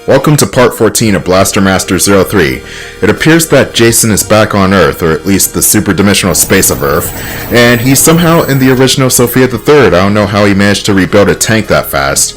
Welcome to part 14 of Blaster Master 03. It appears that Jason is back on Earth, or at least the super-dimensional space of Earth, and he's somehow in the original Sophia III. I don't know how he managed to rebuild a tank that fast.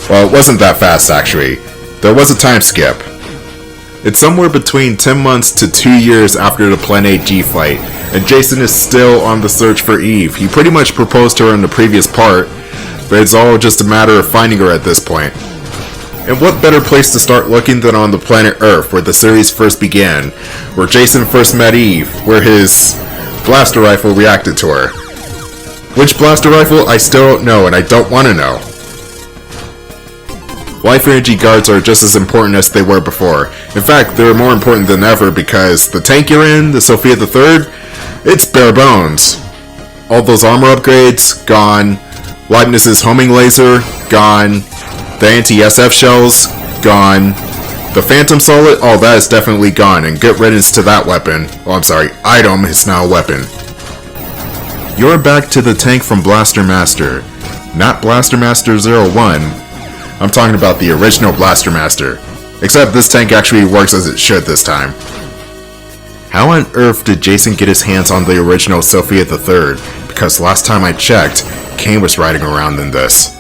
Well, it wasn't that fast, actually. There was a time skip. It's somewhere between 10 months to 2 years after the Planet G fight, and Jason is still on the search for Eve. He pretty much proposed to her in the previous part, but it's all just a matter of finding her at this point. And what better place to start looking than on the planet Earth, where the series first began, where Jason first met Eve, where his blaster rifle reacted to her. Which blaster rifle? I still don't know, and I don't want to know. Life energy guards are just as important as they were before. In fact, they're more important than ever because the tank you're in, the Sophia III, it's bare bones. All those armor upgrades, gone. Leibniz's homing laser, gone. The anti-SF shells, gone. The Phantom Solid, oh, that is definitely gone, and good riddance to that weapon. Oh, I'm sorry, item is now a weapon. You're back to the tank from Blaster Master. Not Blaster Master 01. I'm talking about the original Blaster Master. Except this tank actually works as it should this time. How on earth did Jason get his hands on the original Sophia III? Because last time I checked, Kane was riding around in this.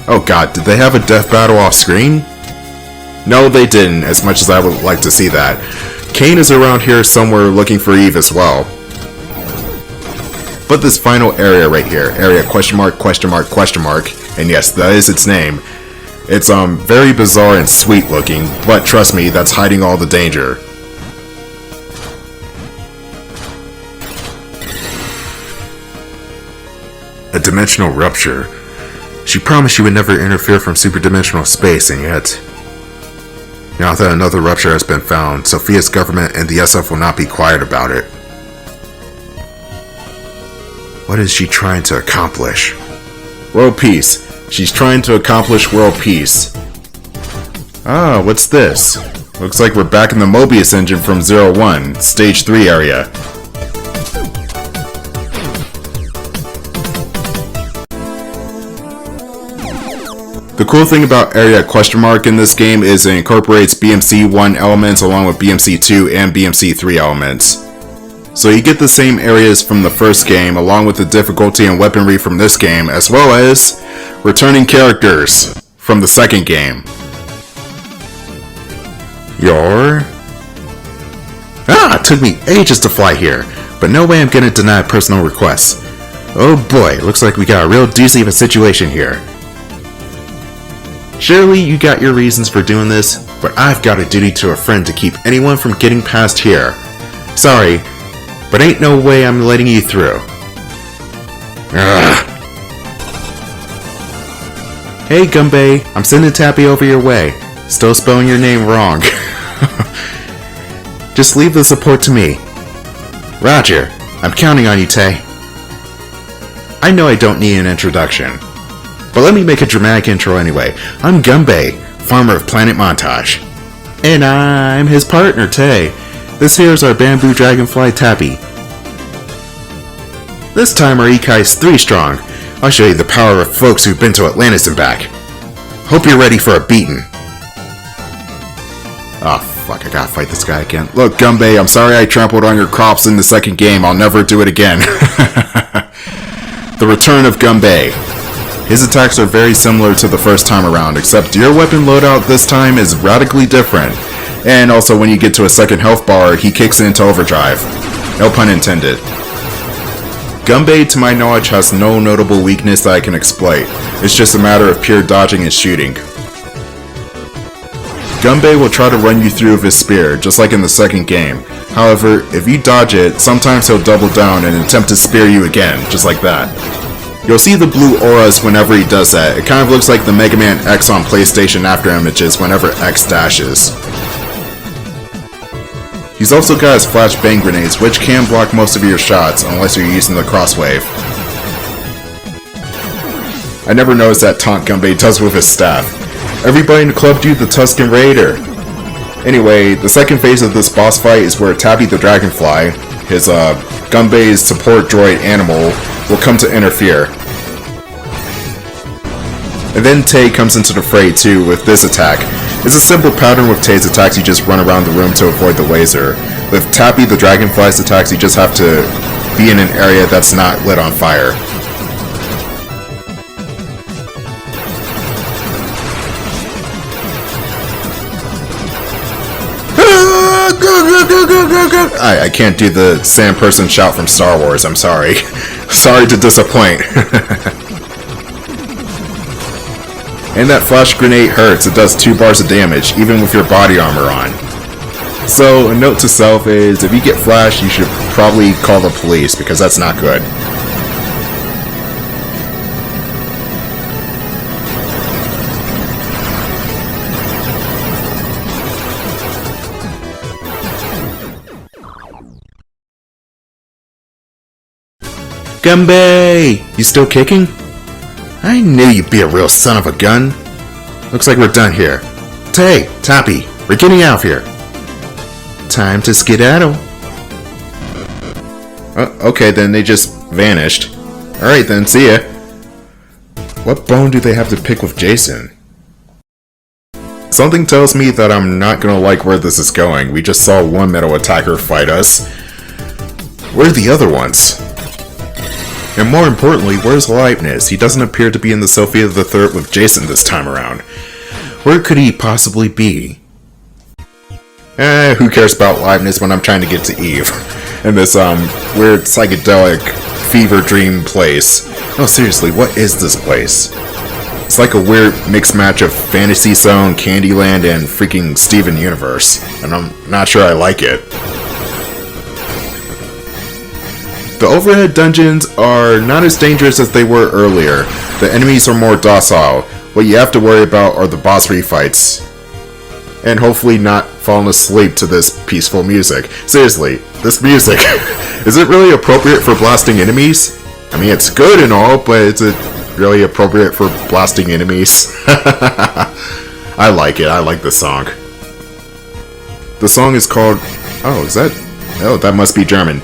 Oh god, did they have a death battle off screen? No, they didn't, as much as I would like to see that. Kane is around here somewhere looking for Eve as well. But this final area right here, area question mark, and yes, that is its name. It's very bizarre and sweet looking, but trust me, that's hiding all the danger. A dimensional rupture. She promised she would never interfere from superdimensional space, and yet... Now that another rupture has been found, Sophia's government and the SF will not be quiet about it. What is she trying to accomplish? World peace. She's trying to accomplish world peace. Ah, what's this? Looks like we're back in the Mobius engine from 01, Stage 3 area. The cool thing about area question mark in this game is it incorporates BMC1 elements along with BMC2 and BMC3 elements. So you get the same areas from the first game along with the difficulty and weaponry from this game, as well as returning characters from the second game. It took me ages to fly here, but no way I'm gonna deny a personal request. Oh boy, looks like we got a real doozy of a situation here. Surely you got your reasons for doing this, but I've got a duty to a friend to keep anyone from getting past here. Sorry, but ain't no way I'm letting you through. Ugh. Hey Gumbay, I'm sending Tappy over your way. Still spelling your name wrong. Just leave the support to me. Roger, I'm counting on you, Tay. I know I don't need an introduction, but let me make a dramatic intro anyway. I'm Gumbay, farmer of Planet Montage. And I'm his partner, Tay. This here's our bamboo dragonfly Tappy. This time our Ikai's 3 strong. I'll show you the power of folks who've been to Atlantis and back. Hope you're ready for a beating. Oh fuck, I gotta fight this guy again. Look, Gumbay, I'm sorry I trampled on your crops in the second game. I'll never do it again. The return of Gumbay. His attacks are very similar to the first time around, except your weapon loadout this time is radically different. And also when you get to a second health bar, he kicks into overdrive. No pun intended. Gumbay, to my knowledge, has no notable weakness that I can exploit. It's just a matter of pure dodging and shooting. Gumbay will try to run you through with his spear, just like in the second game. However, if you dodge it, sometimes he'll double down and attempt to spear you again, just like that. You'll see the blue auras whenever he does that. It kind of looks like the Mega Man X on PlayStation After images whenever X dashes. He's also got his flash bang grenades, which can block most of your shots unless you're using the crosswave. I never noticed that taunt Gumbay does with his staff. Everybody in the club do the Tusken Raider. Anyway, the second phase of this boss fight is where Tabby the Dragonfly, his Gumbay's support droid animal, will come to interfere. And then Tay comes into the fray too with this attack. It's a simple pattern with Tay's attacks, you just run around the room to avoid the laser. With Tappy the Dragonfly's attacks, you just have to be in an area that's not lit on fire. I can't do the sand person shout from Star Wars, I'm sorry. Sorry to disappoint. And that flash grenade hurts, it does 2 bars of damage, even with your body armor on. So, a note to self is, if you get flashed, you should probably call the police, because that's not good. Gumby! You still kicking? I knew you'd be a real son of a gun. Looks like we're done here. Tay, Tappy, we're getting out of here. Time to skedaddle. Okay, then they just vanished. Alright then, see ya. What bone do they have to pick with Jason? Something tells me that I'm not gonna like where this is going. We just saw one metal attacker fight us. Where are the other ones? And more importantly, where's Leibniz? He doesn't appear to be in the Sophia the Third with Jason this time around. Where could he possibly be? Who cares about Leibniz when I'm trying to get to Eve? In this, weird psychedelic fever dream place. No, seriously, what is this place? It's like a weird mixed match of Fantasy Zone, Candyland, and freaking Steven Universe. And I'm not sure I like it. The overhead dungeons are not as dangerous as they were earlier. The enemies are more docile. What you have to worry about are the boss refights. And hopefully not falling asleep to this peaceful music. Seriously, this music, is it really appropriate for blasting enemies? I mean, it's good and all, but is it really appropriate for blasting enemies? I like it, I like the song. The song is called... Oh, that must be German.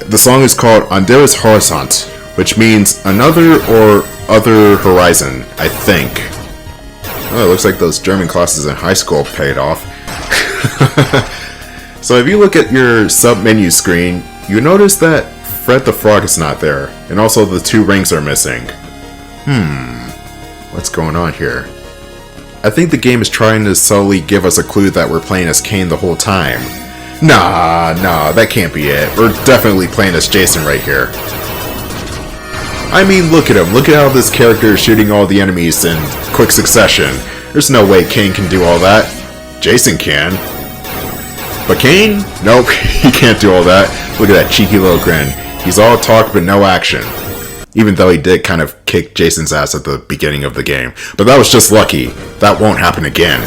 The song is called Anderes Horizont, which means another or other horizon, I think. Oh, it looks like those German classes in high school paid off. So if you look at your sub-menu screen, you notice that Fred the Frog is not there, and also the 2 rings are missing. What's going on here? I think the game is trying to subtly give us a clue that we're playing as Kane the whole time. Nah, that can't be it. We're definitely playing as Jason right here. I mean, look at him. Look at how this character is shooting all the enemies in quick succession. There's no way Kane can do all that. Jason can. But Kane? Nope, he can't do all that. Look at that cheeky little grin. He's all talk but no action. Even though he did kind of kick Jason's ass at the beginning of the game. But that was just lucky. That won't happen again.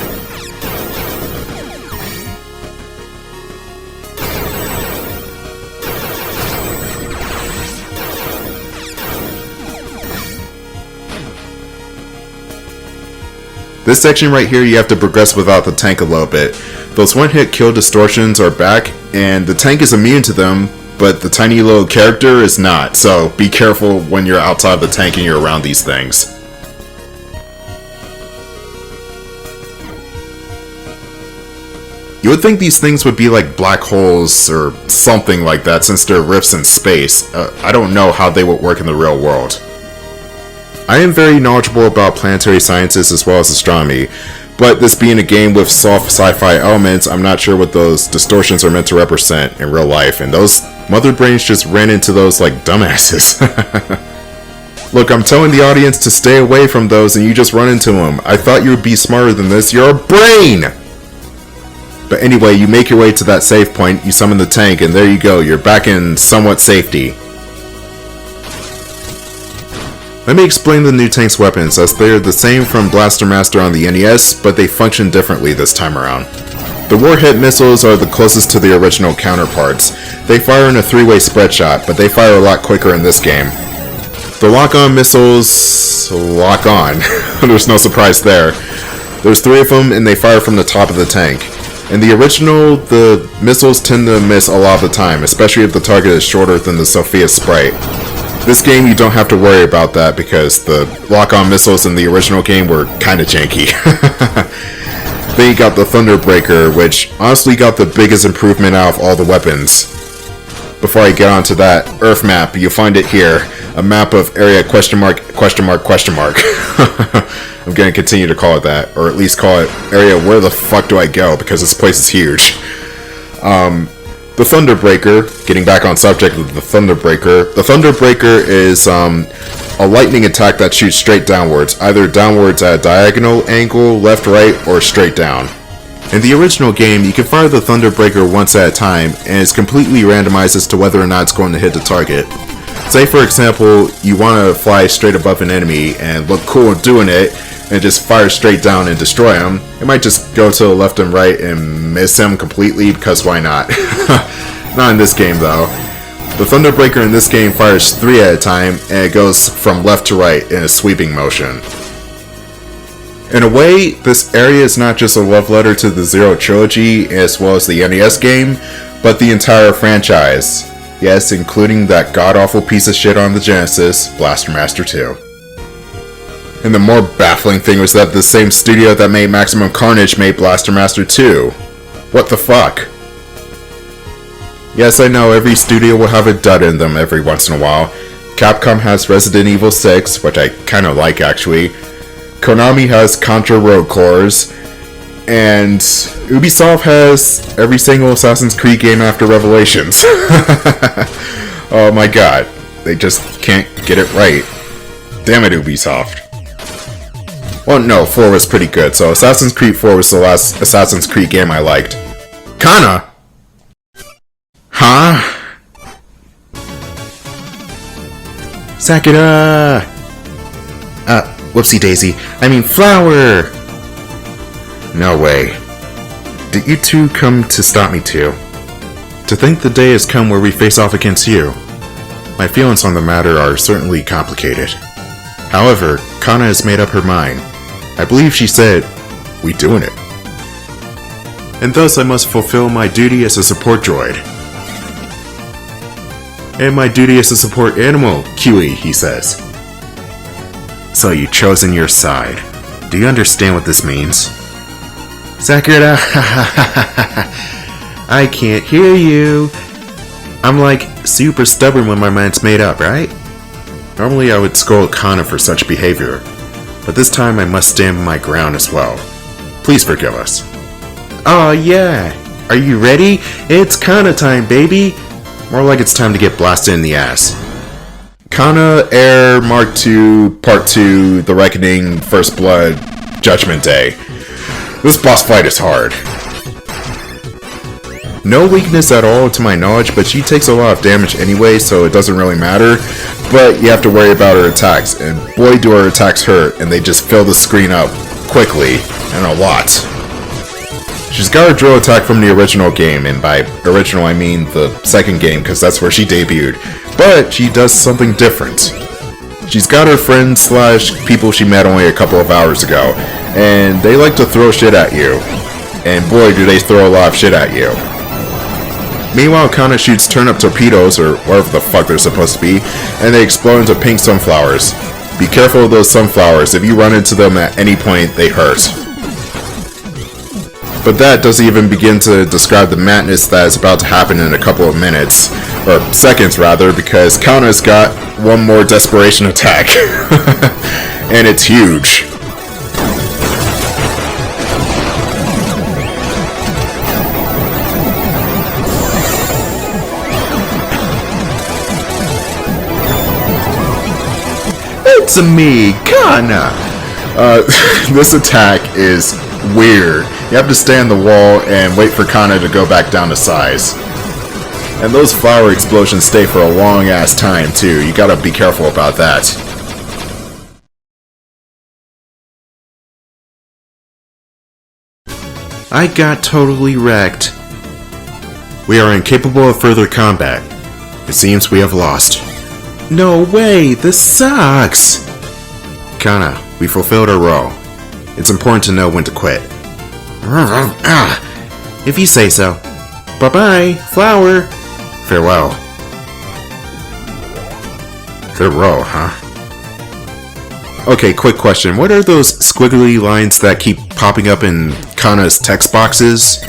This section right here, you have to progress without the tank a little bit. Those one-hit kill distortions are back, and the tank is immune to them, but the tiny little character is not, so be careful when you're outside the tank and you're around these things. You would think these things would be like black holes or something like that since they're rifts in space. I don't know how they would work in the real world. I am very knowledgeable about planetary sciences as well as astronomy, but this being a game with soft sci-fi elements, I'm not sure what those distortions are meant to represent in real life, and those mother brains just ran into those like dumbasses. Look, I'm telling the audience to stay away from those and you just run into them. I thought you would be smarter than this. You're a brain! But anyway, you make your way to that save point, you summon the tank, and there you go, you're back in somewhat safety. Let me explain the new tank's weapons, as they are the same from Blaster Master on the NES, but they function differently this time around. The Warhead missiles are the closest to the original counterparts. They fire in a 3-way spread shot, but they fire a lot quicker in this game. The lock-on missiles... lock on. There's no surprise there. There's 3 of them, and they fire from the top of the tank. In the original, the missiles tend to miss a lot of the time, especially if the target is shorter than the Sophia sprite. This game, you don't have to worry about that because the lock-on missiles in the original game were kinda janky. Then you got the Thunderbreaker, which honestly got the biggest improvement out of all the weapons. Before I get onto that, Earth map, you'll find it here. A map of area question mark, question mark, question mark. I'm gonna continue to call it that, or at least call it area where the fuck do I go, because this place is huge. The Thunderbreaker, getting back on subject with the Thunderbreaker is a lightning attack that shoots straight downwards, either downwards at a diagonal angle, left, right, or straight down. In the original game, you can fire the Thunderbreaker once at a time, and it's completely randomized as to whether or not it's going to hit the target. Say for example, you want to fly straight above an enemy and look cool doing it, and just fire straight down and destroy him. It might just go to the left and right and miss him completely, because why not? Not in this game though. The Thunderbreaker in this game fires 3 at a time, and it goes from left to right in a sweeping motion. In a way, this area is not just a love letter to the Zero trilogy as well as the NES game, but the entire franchise. Yes, including that god-awful piece of shit on the Genesis, Blaster Master 2. And the more baffling thing was that the same studio that made Maximum Carnage made Blaster Master 2. What the fuck? Yes, I know every studio will have a dud in them every once in a while. Capcom has Resident Evil 6, which I kinda like actually. Konami has Contra Road Corps. And Ubisoft has every single Assassin's Creed game after Revelations. Oh my god. They just can't get it right. Damn it, Ubisoft. Well, no, 4 was pretty good, so Assassin's Creed 4 was the last Assassin's Creed game I liked. Kana! Huh? Sakura! Whoopsie daisy. I mean flower! No way. Did you two come to stop me too? To think the day has come where we face off against you. My feelings on the matter are certainly complicated. However, Kana has made up her mind. I believe she said, "We doing it." And thus I must fulfill my duty as a support droid. And my duty as a support animal, Kiwi, he says. So you've chosen your side. Do you understand what this means? Sakura, I can't hear you. I'm like super stubborn when my mind's made up, right? Normally I would scold Kana for such behavior, but this time I must stand my ground as well. Please forgive us. Oh yeah, are you ready? It's Kana time, baby. More like it's time to get blasted in the ass. Kana Air Mark II Part 2 The Reckoning First Blood Judgment Day. This boss fight is hard. No weakness at all to my knowledge, but she takes a lot of damage anyway, so it doesn't really matter. But you have to worry about her attacks, and boy do her attacks hurt, and they just fill the screen up quickly, and a lot. She's got her drill attack from the original game, and by original I mean the second game, because that's where she debuted. But she does something different. She's got her friends slash people she met only a couple of hours ago, and they like to throw shit at you. And boy do they throw a lot of shit at you. Meanwhile, Kana shoots turnip torpedoes, or whatever the fuck they're supposed to be, and they explode into pink sunflowers. Be careful of those sunflowers, if you run into them at any point, they hurt. But that doesn't even begin to describe the madness that is about to happen in a couple of minutes. Or seconds, rather, because Kana's got one more desperation attack. And it's huge. It's me, Kana! This attack is weird. You have to stand the wall and wait for Kana to go back down to size. And those flower explosions stay for a long ass time too. You gotta be careful about that. I got totally wrecked. We are incapable of further combat. It seems we have lost. No way! This sucks! Kana, we fulfilled our role. It's important to know when to quit. If you say so. Bye-bye, flower. Farewell. Third row, huh? Okay, quick question. What are those squiggly lines that keep popping up in Kana's text boxes?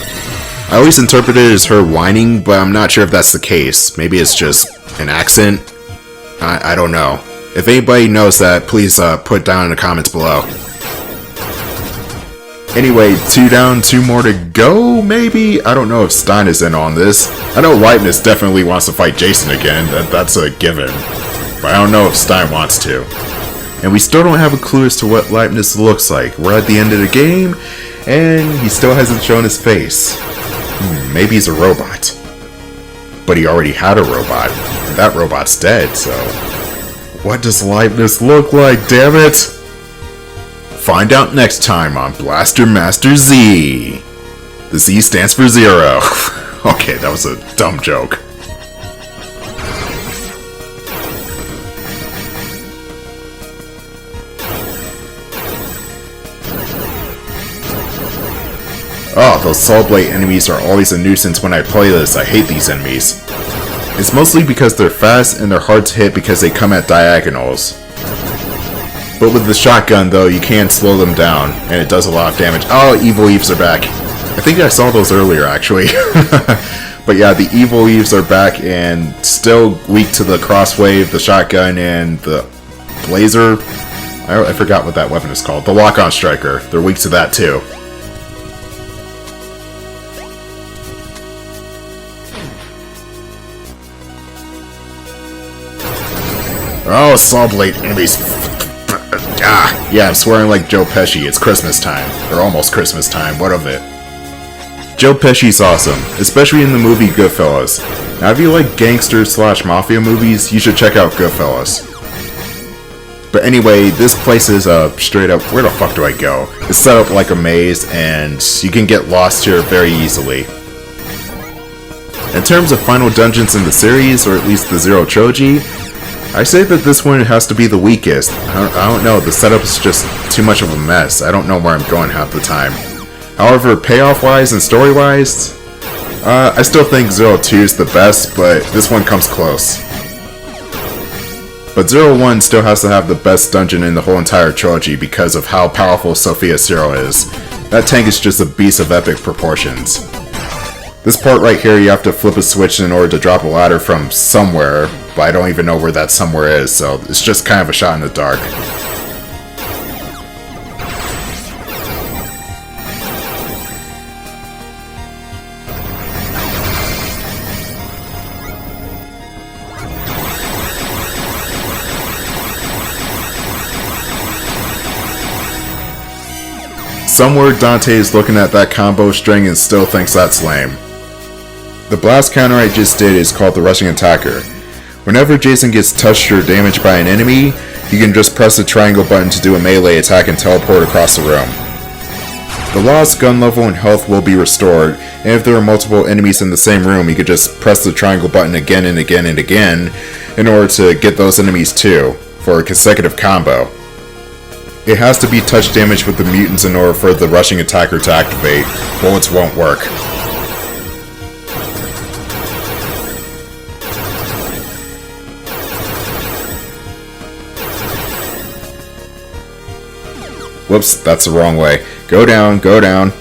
I always interpret it as her whining, but I'm not sure if that's the case. Maybe it's just an accent. I don't know. If anybody knows that, please put down in the comments below. Anyway, 2 down, 2 more to go, maybe? I don't know if Stein is in on this. I know Leibniz definitely wants to fight Jason again, that's a given. But I don't know if Stein wants to. And we still don't have a clue as to what Leibniz looks like. We're at the end of the game, and he still hasn't shown his face. Maybe he's a robot. But he already had a robot, and that robot's dead, so... What does Leibniz look like, damn it? Find out next time on Blaster Master Z. The Z stands for 0. Okay, that was a dumb joke. Oh, those Soul Blade enemies are always a nuisance when I play this. I hate these enemies. It's mostly because they're fast and they're hard to hit because they come at diagonals. But with the shotgun though, you can slow them down and it does a lot of damage. Oh, Evil Eves are back. I think I saw those earlier actually. But yeah, the Evil Eves are back and still weak to the crosswave, the shotgun, and the blazer. I forgot what that weapon is called. The lock-on striker. They're weak to that too. Oh, Saw Blade enemies. Yeah, I'm swearing like Joe Pesci. It's Christmas time. Or almost Christmas time. What of it? Joe Pesci's awesome, especially in the movie Goodfellas. Now, if you like gangster/mafia movies, you should check out Goodfellas. But anyway, this place is straight up. Where the fuck do I go? It's set up like a maze, and you can get lost here very easily. In terms of final dungeons in the series, or at least the Zero Trilogy, I say that this one has to be the weakest. I don't know, the setup is just too much of a mess. I don't know where I'm going half the time. However, payoff-wise and story-wise, I still think Zero 2 is the best, but this one comes close. But Zero 1 still has to have the best dungeon in the whole entire trilogy because of how powerful Sophia Zero is. That tank is just a beast of epic proportions. This part right here, you have to flip a switch in order to drop a ladder from somewhere, but I don't even know where that somewhere is, so it's just kind of a shot in the dark. Somewhere Dante is looking at that combo string and still thinks that's lame. The blast counter I just did is called the Rushing Attacker. Whenever Jason gets touched or damaged by an enemy, you can just press the triangle button to do a melee attack and teleport across the room. The lost gun level and health will be restored, and if there are multiple enemies in the same room, you could just press the triangle button again and again and again in order to get those enemies too, for a consecutive combo. It has to be touch damage with the mutants in order for the Rushing Attacker to activate. Bullets won't work. Whoops, that's the wrong way. Go down, go down.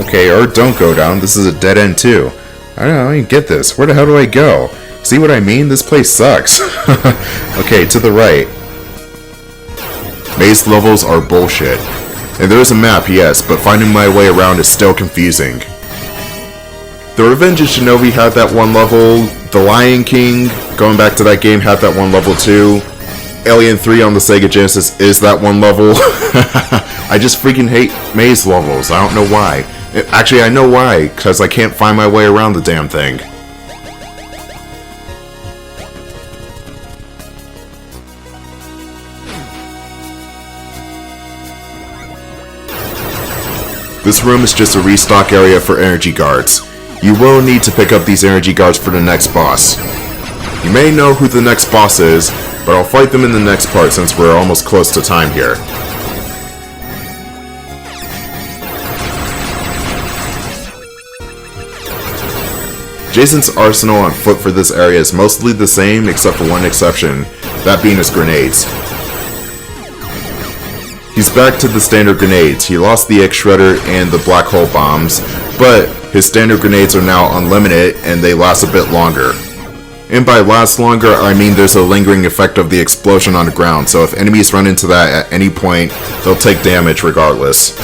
Okay, or don't go down. This is a dead end too. I don't even get this. Where the hell do I go? See what I mean? This place sucks. Okay, to the right. Maze levels are bullshit. And there is a map, yes, but finding my way around is still confusing. The Revenge of Shinobi had that one level. The Lion King, going back to that game, had that one level too. Alien 3 on the Sega Genesis is that one level. I just freaking hate maze levels. I don't know why. Actually, I know why, because I can't find my way around the damn thing. This room is just a restock area for energy guards. You will need to pick up these energy guards for the next boss. You may know who the next boss is, but I'll fight them in the next part since we're almost close to time here. Jason's arsenal on foot for this area is mostly the same except for one exception, that being his grenades. He's back to the standard grenades. He lost the X-Shredder and the black hole bombs, but his standard grenades are now unlimited and they last a bit longer. And by last longer, I mean there's a lingering effect of the explosion on the ground, so if enemies run into that at any point, they'll take damage regardless.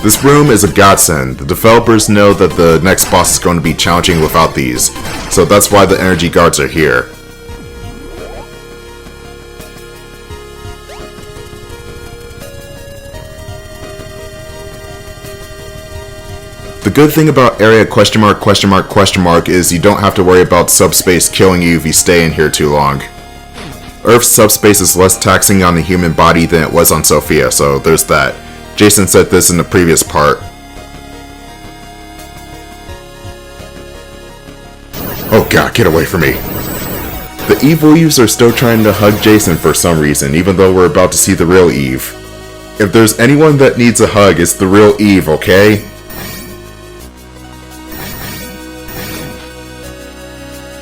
This room is a godsend. The developers know that the next boss is going to be challenging without these, so that's why the energy guards are here. The good thing about area ***** is you don't have to worry about subspace killing you if you stay in here too long. Earth's subspace is less taxing on the human body than it was on Sophia, so there's that. Jason said this in the previous part. Oh god, get away from me. The evil Eves are still trying to hug Jason for some reason, even though we're about to see the real Eve. If there's anyone that needs a hug, it's the real Eve, okay?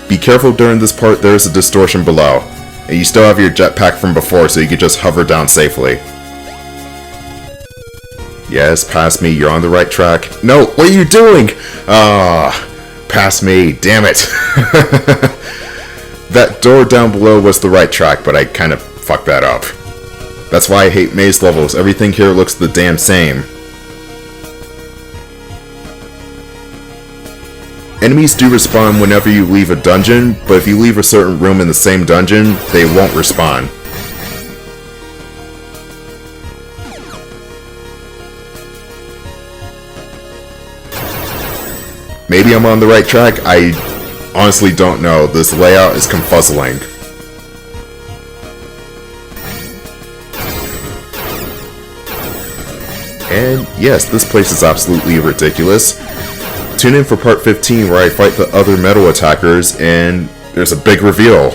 Be careful during this part, there is a distortion below. And you still have your jetpack from before, so you can just hover down safely. Yes, pass me, you're on the right track. No, what are you doing? Pass me, damn it. That door down below was the right track, but I kind of fucked that up. That's why I hate maze levels, everything here looks the damn same. Enemies do respawn whenever you leave a dungeon, but if you leave a certain room in the same dungeon, they won't respawn. Maybe I'm on the right track, I honestly don't know. This layout is confuzzling. And yes, this place is absolutely ridiculous. Tune in for part 15 where I fight the other metal attackers and there's a big reveal.